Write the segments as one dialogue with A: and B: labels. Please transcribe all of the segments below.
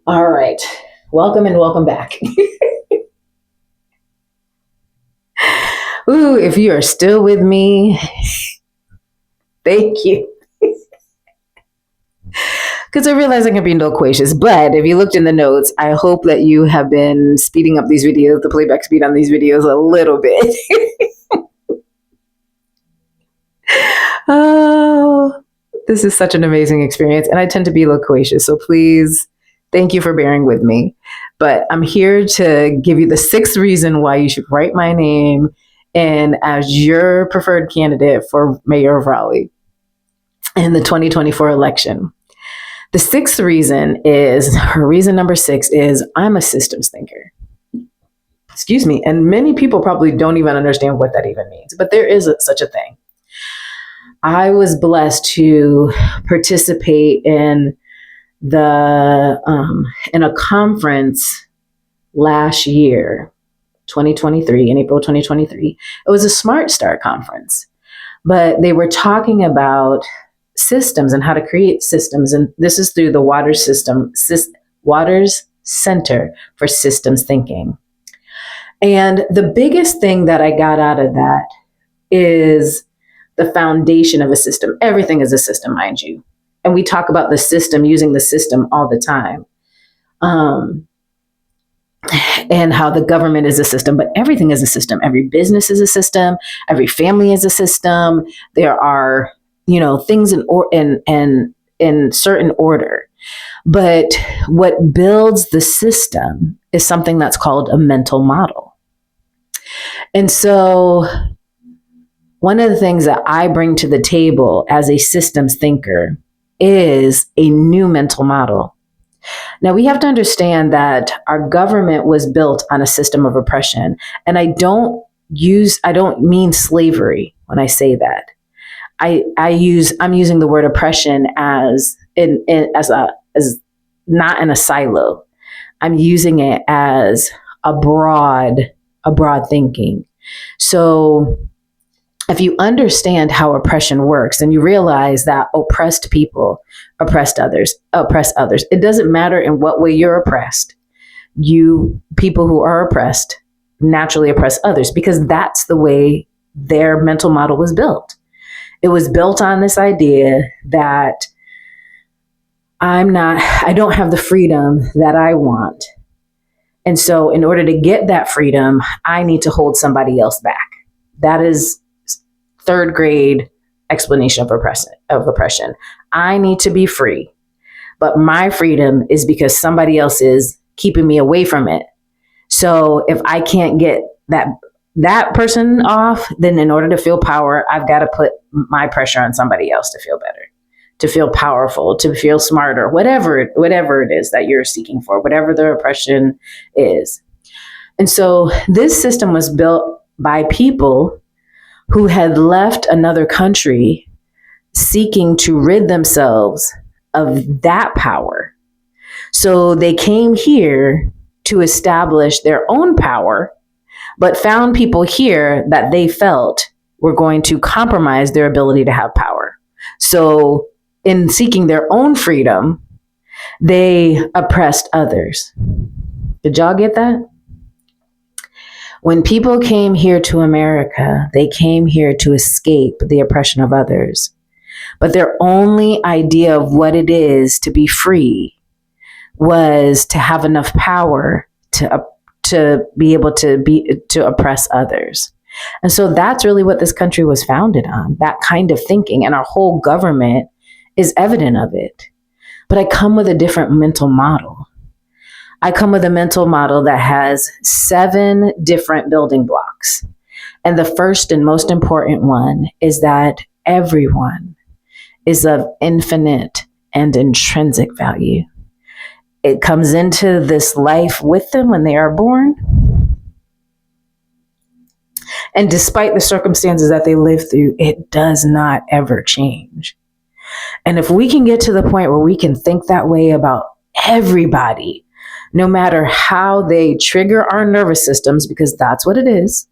A: All right. Welcome and welcome back. Ooh, if you are still with me, thank you. Because I realize I can be loquacious, but if you looked in the notes, I hope that you have been speeding up these videos, the playback speed on these videos a little bit. Oh, this is such an amazing experience. And I tend to be loquacious. So please, thank you for bearing with me. But I'm here to give you the sixth reason why you should write my name in as your preferred candidate for mayor of Raleigh in the 2024 election. The sixth reason is, or reason number six is, I'm a systems thinker. Excuse me. And many people probably don't even understand what that even means, but there is such a thing. I was blessed to participate in in a conference last year, 2023, in April 2023. It was a Smart Start conference, but they were talking about systems and how to create systems. And this is through the Waters Center for Systems Thinking. And the biggest thing that I got out of that is the foundation of a system. Everything is a system, mind you. And we talk about the system, using the system all the time. And how the government is a system, but everything is a system. Every business is a system. Every family is a system. There are, things in certain order. But what builds the system is something that's called a mental model. And so one of the things that I bring to the table as a systems thinker is a new mental model. Now, we have to understand that our government was built on a system of oppression. And I don't mean slavery when I say that. I'm using the word oppression as not in a silo. I'm using it as a broad thinking. So if you understand how oppression works, then you realize that oppressed people oppress others. It doesn't matter in what way you're oppressed. People who are oppressed naturally oppress others because that's the way their mental model was built. It was built on this idea that I don't have the freedom that I want. And so in order to get that freedom, I need to hold somebody else back. That is third grade explanation of oppression. I need to be free, but my freedom is because somebody else is keeping me away from it. So if I can't get that person off, then in order to feel power, I've got to put my pressure on somebody else to feel better, to feel powerful, to feel smarter, whatever it is that you're seeking for, whatever the oppression is. And so this system was built by people who had left another country seeking to rid themselves of that power. So they came here to establish their own power, but found people here that they felt were going to compromise their ability to have power. So in seeking their own freedom, they oppressed others. Did y'all get that? When people came here to America, they came here to escape the oppression of others. But their only idea of what it is to be free was to have enough power to be able to oppress others. And so that's really what this country was founded on, that kind of thinking. And our whole government is evident of it. But I come with a different mental model. I come with a mental model that has 7 different building blocks. And the first and most important one is that everyone is of infinite and intrinsic value. It comes into this life with them when they are born. And despite the circumstances that they live through, it does not ever change. And if we can get to the point where we can think that way about everybody, no matter how they trigger our nervous systems, because that's what it is,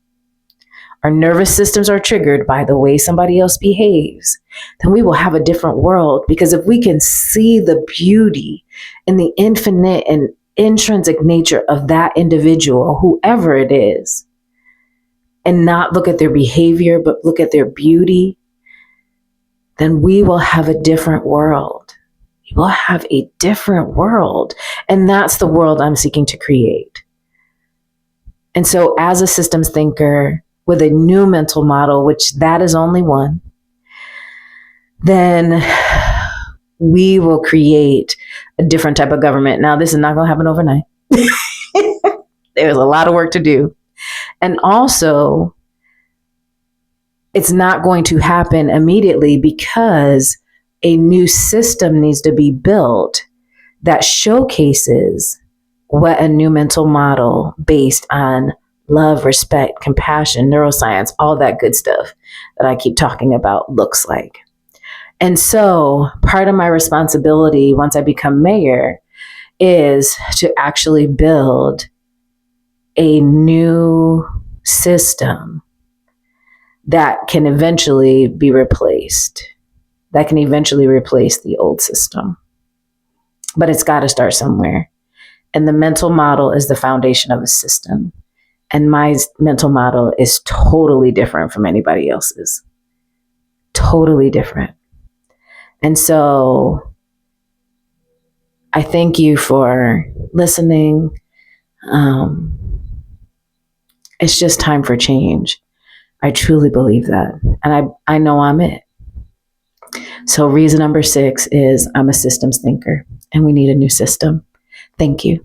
A: our nervous systems are triggered by the way somebody else behaves, then we will have a different world. Because if we can see the beauty and the infinite and intrinsic nature of that individual, whoever it is, and not look at their behavior, but look at their beauty, then we will have a different world. We will have a different world. And that's the world I'm seeking to create. And so as a systems thinker with a new mental model, which that is only one, then we will create a different type of government. Now, this is not going to happen overnight. There's a lot of work to do. And also, it's not going to happen immediately because a new system needs to be built that showcases what a new mental model based on love, respect, compassion, neuroscience, all that good stuff that I keep talking about looks like. And so part of my responsibility once I become mayor is to actually build a new system that can eventually be replaced, that can eventually replace the old system. But it's got to start somewhere. And the mental model is the foundation of a system. And my mental model is totally different from anybody else's. Totally different. And so I thank you for listening. It's just time for change. I truly believe that. And I know I'm it. So reason number 6 is I'm a systems thinker and we need a new system. Thank you.